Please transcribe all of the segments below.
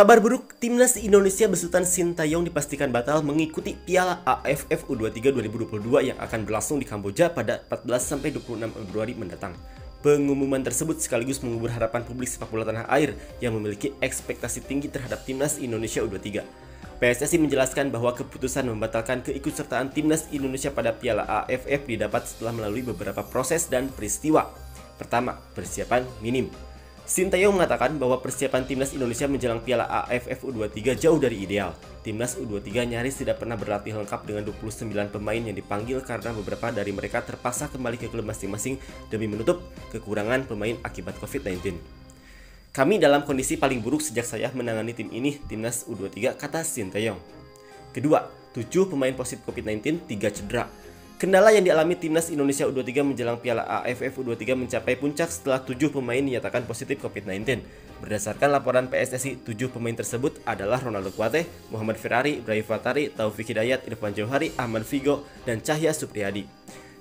Kabar buruk, timnas Indonesia besutan Sintayong dipastikan batal mengikuti Piala AFF U23 2022 yang akan berlangsung di Kamboja pada 14-26 Februari mendatang. Pengumuman tersebut sekaligus mengubur harapan publik sepak bola tanah air yang memiliki ekspektasi tinggi terhadap timnas Indonesia U23. PSSI menjelaskan bahwa keputusan membatalkan keikutsertaan timnas Indonesia pada Piala AFF didapat setelah melalui beberapa proses dan peristiwa. Pertama, persiapan minim. Sintayong mengatakan bahwa persiapan timnas Indonesia menjelang Piala AFF U23 jauh dari ideal. Timnas U23 nyaris tidak pernah berlatih lengkap dengan 29 pemain yang dipanggil karena beberapa dari mereka terpaksa kembali ke klub masing-masing demi menutup kekurangan pemain akibat COVID-19. Kami dalam kondisi paling buruk sejak saya menangani tim ini, timnas U23, kata Sintayong. Kedua, 7 pemain positif COVID-19, 3 cedera. Kendala yang dialami timnas Indonesia U23 menjelang Piala AFF U23 mencapai puncak setelah 7 pemain dinyatakan positif COVID-19. Berdasarkan laporan PSSI, 7 pemain tersebut adalah Ronaldo Kuate, Muhammad Ferrari, Ibrahim Fatari, Taufik Hidayat, Irfan Jauhari, Ahmad Figo, dan Cahya Supriyadi.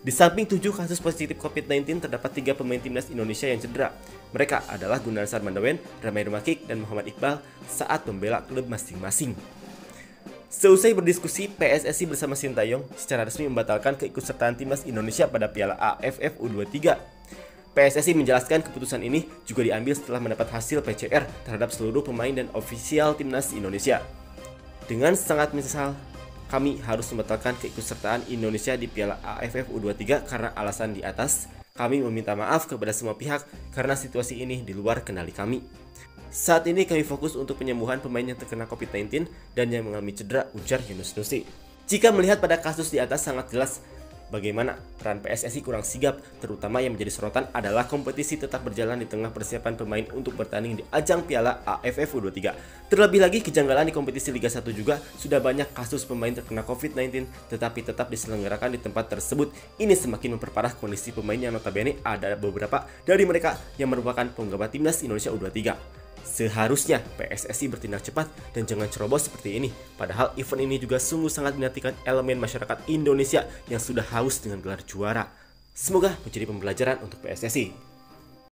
Di samping 7 kasus positif COVID-19, terdapat 3 pemain timnas Indonesia yang cedera. Mereka adalah Gunarsar Mandawen, Ramai Rumakik, dan Muhammad Iqbal saat membela klub masing-masing. Seusai berdiskusi, PSSI bersama Sintayong secara resmi membatalkan keikutsertaan timnas Indonesia pada Piala AFF U23. PSSI menjelaskan keputusan ini juga diambil setelah mendapat hasil PCR terhadap seluruh pemain dan ofisial timnas Indonesia. Dengan sangat menyesal, kami harus membatalkan keikutsertaan Indonesia di Piala AFF U23 karena alasan di atas. Kami meminta maaf kepada semua pihak karena situasi ini di luar kendali kami. Saat ini kami fokus untuk penyembuhan pemain yang terkena COVID-19 dan yang mengalami cedera, ujar Yunus Nusi. Jika melihat pada kasus di atas sangat jelas bagaimana peran PSSI kurang sigap, terutama yang menjadi sorotan adalah kompetisi tetap berjalan di tengah persiapan pemain untuk bertanding di ajang Piala AFF U23. Terlebih lagi kejanggalan di kompetisi Liga 1 juga sudah banyak kasus pemain terkena COVID-19 tetapi tetap diselenggarakan di tempat tersebut. Ini semakin memperparah kondisi pemain yang notabene ada beberapa dari mereka yang merupakan penggawa timnas Indonesia U23. Seharusnya PSSI bertindak cepat dan jangan ceroboh seperti ini. Padahal event ini juga sungguh sangat menantikan elemen masyarakat Indonesia yang sudah haus dengan gelar juara. Semoga menjadi pembelajaran untuk PSSI.